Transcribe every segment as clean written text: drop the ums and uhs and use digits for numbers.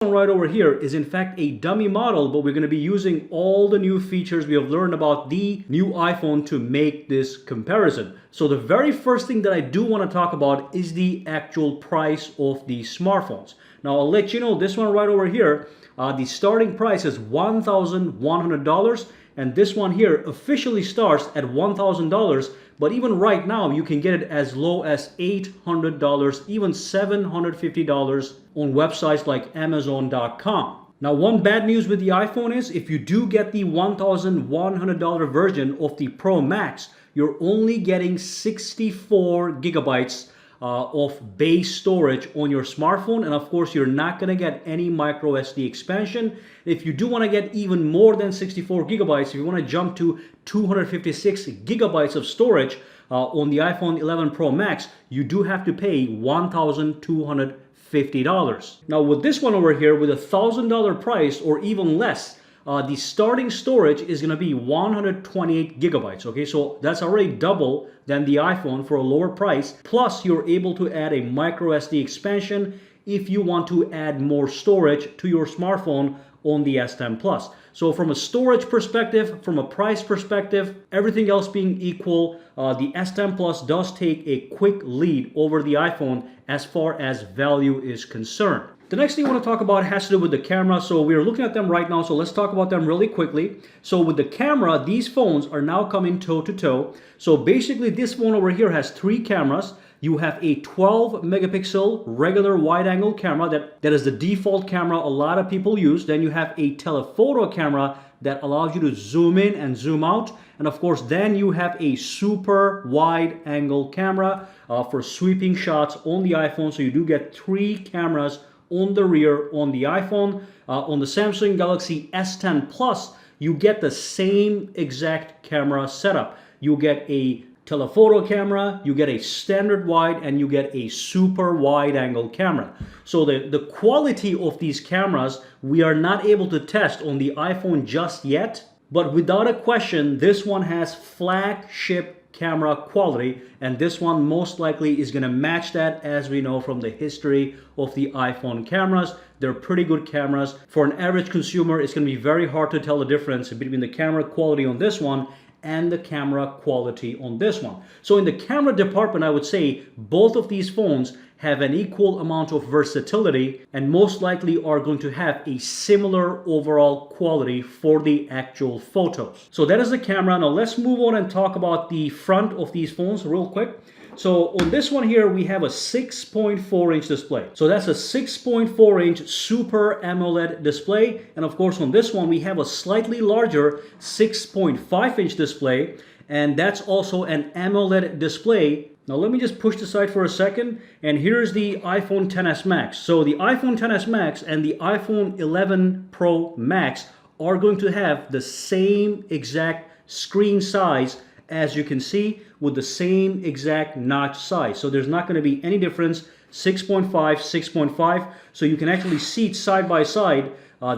One right over here is in fact a dummy model, but we're going to be using all the new features we have learned about the new iPhone to make this comparison. So the very first thing that I do want to talk about is the actual price of these smartphones. Now I'll let you know this one right over here, the starting price is $1,100, and this one here officially starts at $1,000, but even right now you can get it as low as $800, even $750 on websites like Amazon.com. Now, one bad news with the iPhone is if you do get the $1,100 version of the Pro Max, you're only getting 64 gigabytes of base storage on your smartphone, and of course you're not going to get any micro SD expansion. If you do want to get even more than 64 gigabytes, if you want to jump to 256 gigabytes of storage on the iPhone 11 Pro Max, you do have to pay $1,250. Now with this one over here, with $1,000 price or even less, the starting storage is going to be 128 gigabytes. Okay, so that's already double than the iPhone for a lower price. Plus, you're able to add a micro SD expansion if you want to add more storage to your smartphone on the S10 Plus. So from a storage perspective, from a price perspective, everything else being equal, the S10 Plus does take a quick lead over the iPhone as far as value is concerned. The next thing I want to talk about has to do with the camera. So we're looking at them right now, so let's talk about them really quickly. So with the camera, these phones are now coming toe-to-toe. So basically this phone over here has 3 cameras. You have a 12 megapixel regular wide-angle camera that is the default camera a lot of people use. Then you have a telephoto camera that allows you to zoom in and zoom out. And of course, then you have a super wide-angle camera for sweeping shots on the iPhone. So you do get 3 cameras on the rear on the iPhone. On the Samsung Galaxy S10 Plus, you get the same exact camera setup. You get a telephoto camera, you get a standard wide, and you get a super wide angle camera. So the quality of these cameras, we are not able to test on the iPhone just yet, but without a question, this one has flagship camera quality, and this one most likely is going to match that, as we know from the history of the iPhone cameras. They're pretty good cameras. For an average consumer, it's going to be very hard to tell the difference between the camera quality on this one and the camera quality on this one. So in the camera department, I would say both of these phones have an equal amount of versatility and most likely are going to have a similar overall quality for the actual photos. So that is the camera. Now let's move on and talk about the front of these phones real quick. So on this one here, we have a 6.4 inch display. So that's a 6.4 inch Super AMOLED display. And of course, on this one, we have a slightly larger 6.5 inch display. And that's also an AMOLED display. Now let me just push this aside for a second. And here's the iPhone XS Max. So the iPhone XS Max and the iPhone 11 Pro Max are going to have the same exact screen size, as you can see, with the same exact notch size. So there's not going to be any difference, 6.5, 6.5. So you can actually see it side by side.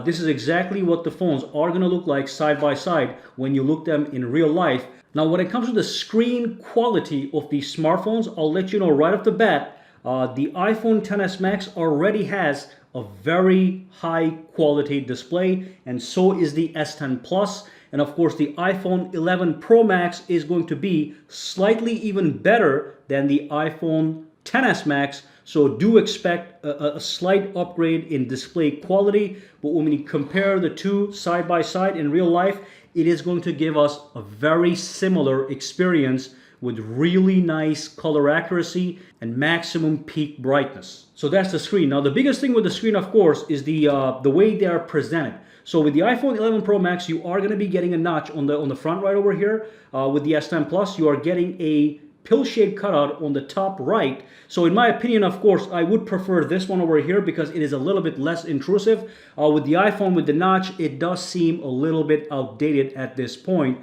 This is exactly what the phones are going to look like side by side when you look them in real life. Now, when it comes to the screen quality of these smartphones, I'll let you know right off the bat, the iPhone XS Max already has a very high quality display, and so is the S10 Plus. And of course, the iPhone 11 Pro Max is going to be slightly even better than the iPhone XS Max. So do expect a slight upgrade in display quality. But when we compare the two side by side in real life, it is going to give us a very similar experience with really nice color accuracy and maximum peak brightness. So that's the screen. Now, the biggest thing with the screen, of course, is the way they are presented. So with the iPhone 11 Pro Max, you are going to be getting a notch on the front right over here. With the S10 Plus, you are getting a pill-shaped cutout on the top right. So in my opinion, of course, I would prefer this one over here because it is a little bit less intrusive. With the iPhone with the notch, it does seem a little bit outdated at this point.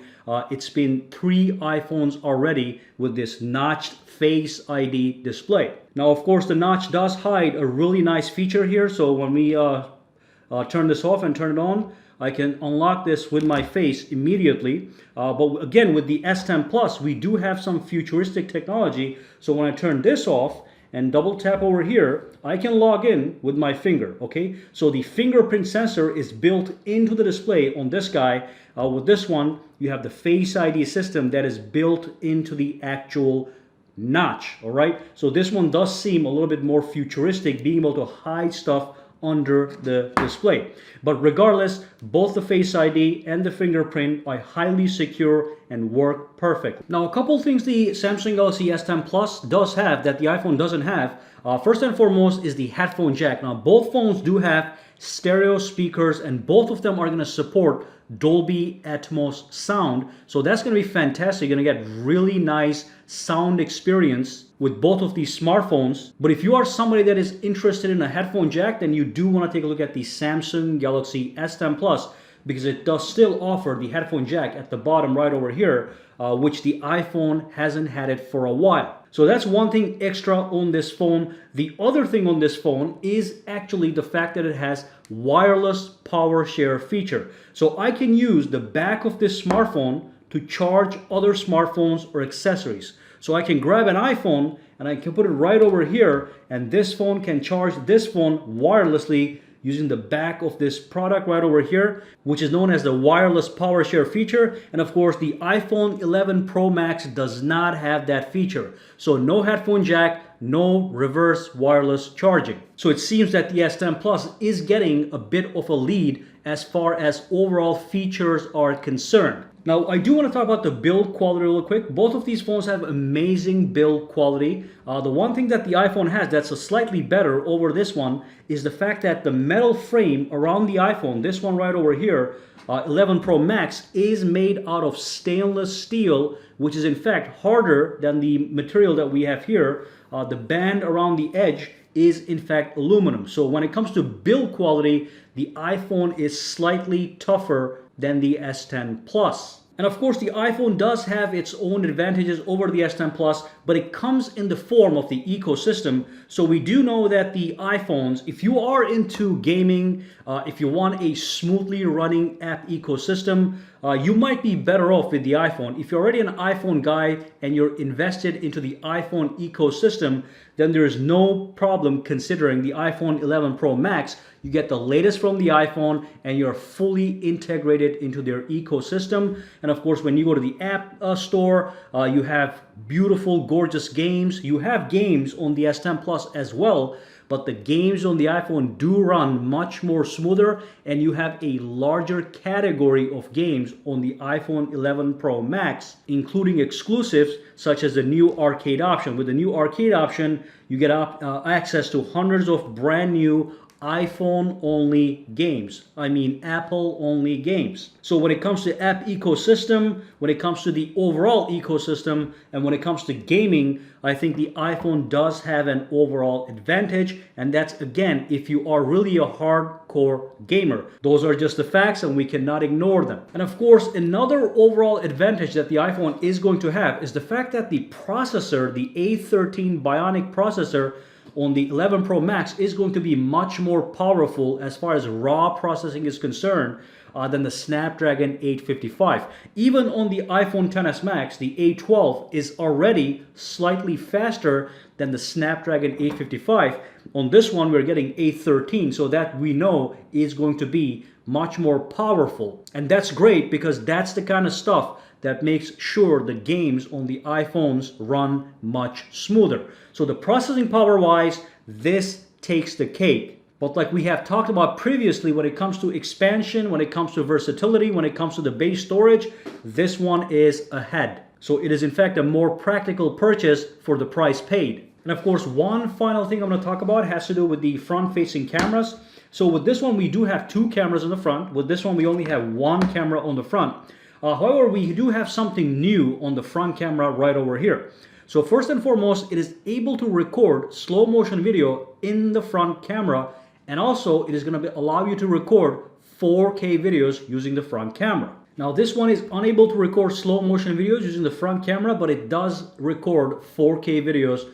It's been 3 iPhones already with this notched Face ID display. Now, of course, the notch does hide a really nice feature here. So when we turn this off and turn it on, I can unlock this with my face immediately. But again, with the S10 Plus, we do have some futuristic technology. So when I turn this off and double tap over here, I can log in with my finger, okay? So the fingerprint sensor is built into the display on this guy. With this one, you have the Face ID system that is built into the actual notch, all right? So this one does seem a little bit more futuristic, being able to hide stuff under the display. But regardless, both the Face ID and the fingerprint are highly secure and work perfect. Now, a couple things the Samsung Galaxy S10 Plus does have that the iPhone doesn't have. First and foremost is the headphone jack. Now, both phones do have stereo speakers, and both of them are going to support Dolby Atmos sound. So that's going to be fantastic. You're going to get really nice sound experience with both of these smartphones. But if you are somebody that is interested in a headphone jack, then you do want to take a look at the Samsung Galaxy S10 Plus, because it does still offer the headphone jack at the bottom right over here, which the iPhone hasn't had it for a while. So that's one thing extra on this phone. The other thing on this phone is actually the fact that it has wireless power share feature. So I can use the back of this smartphone to charge other smartphones or accessories. So I can grab an iPhone and I can put it right over here, and this phone can charge this phone wirelessly using the back of this product right over here, which is known as the wireless power share feature. And of course, the iPhone 11 Pro Max does not have that feature. So no headphone jack, no reverse wireless charging. So it seems that the S10 Plus is getting a bit of a lead as far as overall features are concerned. Now, I do want to talk about the build quality real quick. Both of these phones have amazing build quality. The one thing that the iPhone has that's a slightly better over this one is the fact that the metal frame around the iPhone, this one right over here, 11 Pro Max, is made out of stainless steel, which is in fact harder than the material that we have here. The band around the edge is in fact aluminum. So when it comes to build quality, the iPhone is slightly tougher than the S10 Plus. And of course, the iPhone does have its own advantages over the S10 Plus, but it comes in the form of the ecosystem. So we do know that the iPhones, if you are into gaming, if you want a smoothly running app ecosystem, you might be better off with the iPhone. If you're already an iPhone guy and you're invested into the iPhone ecosystem, then there is no problem considering the iPhone 11 Pro Max. You get the latest from the iPhone and you're fully integrated into their ecosystem. And of course, when you go to the app store, you have beautiful, gorgeous games. You have games on the S10 Plus as well, but the games on the iPhone do run much more smoother, and you have a larger category of games on the iPhone 11 Pro Max, including exclusives such as the new arcade option. With the new arcade option, you get access to hundreds of brand new iPhone-only games. I mean Apple-only games. So when it comes to app ecosystem, when it comes to the overall ecosystem, and when it comes to gaming, I think the iPhone does have an overall advantage. And that's, again, if you are really a hardcore gamer. Those are just the facts and we cannot ignore them. And of course, another overall advantage that the iPhone is going to have is the fact that the processor, the A13 Bionic processor, on the 11 Pro Max is going to be much more powerful as far as raw processing is concerned than the Snapdragon 855. Even on the iPhone XS Max, the A12 is already slightly faster than the Snapdragon 855. On this one, we're getting A13, so that we know is going to be much more powerful. And that's great because that's the kind of stuff that makes sure the games on the iPhones run much smoother. So the processing power wise, this takes the cake. But like we have talked about previously, when it comes to expansion, when it comes to versatility, when it comes to the base storage, this one is ahead. So it is in fact a more practical purchase for the price paid. And of course, one final thing I'm going to talk about has to do with the front-facing cameras. So with this one, we do have two cameras in the front. With this one, we only have one camera on the front. However, we do have something new on the front camera right over here. So first and foremost, it is able to record slow motion video in the front camera, and also it is going to allow you to record 4K videos using the front camera. Now this one is unable to record slow motion videos using the front camera, but it does record 4K videos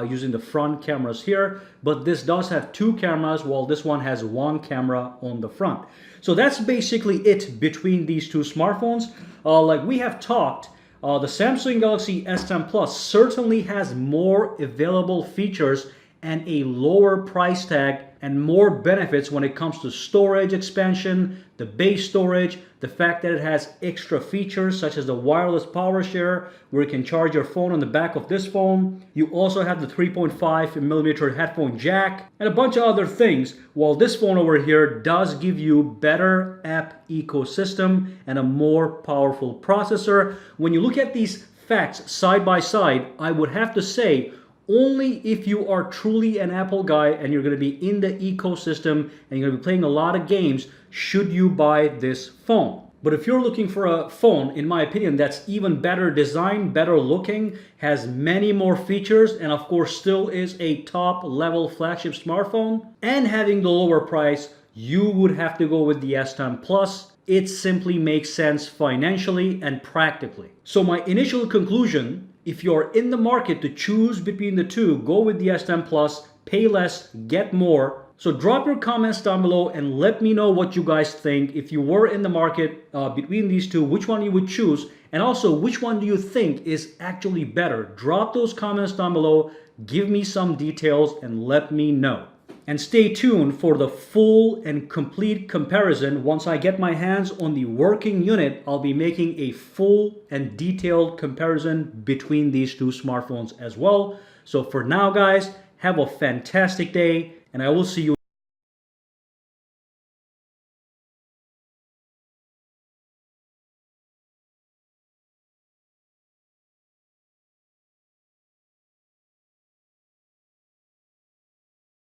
using the front cameras here. But this does have two cameras, while this one has one camera on the front. So that's basically it between these two smartphones. Like we have talked, The Samsung Galaxy S10 Plus certainly has more available features and a lower price tag and more benefits when it comes to storage expansion, the base storage, the fact that it has extra features such as the wireless power share where you can charge your phone on the back of this phone. You also have the 3.5mm headphone jack and a bunch of other things, while this phone over here does give you better app ecosystem and a more powerful processor. When you look at these facts side by side, I would have to say only if you are truly an Apple guy and you're going to be in the ecosystem and you're going to be playing a lot of games should you buy this phone. But if you're looking for a phone, in my opinion, that's even better designed, better looking, has many more features, and of course still is a top level flagship smartphone, and having the lower price, you would have to go with the S10 Plus. It simply makes sense financially and practically. So my initial conclusion, if you're in the market to choose between the two, go with the S10 Plus, pay less, get more. So drop your comments down below and let me know what you guys think. If you were in the market between these two, which one you would choose, and also which one do you think is actually better? Drop those comments down below, give me some details, and let me know. And stay tuned for the full and complete comparison. Once I get my hands on the working unit, I'll be making a full and detailed comparison between these two smartphones as well. So for now, guys, have a fantastic day, and I will see you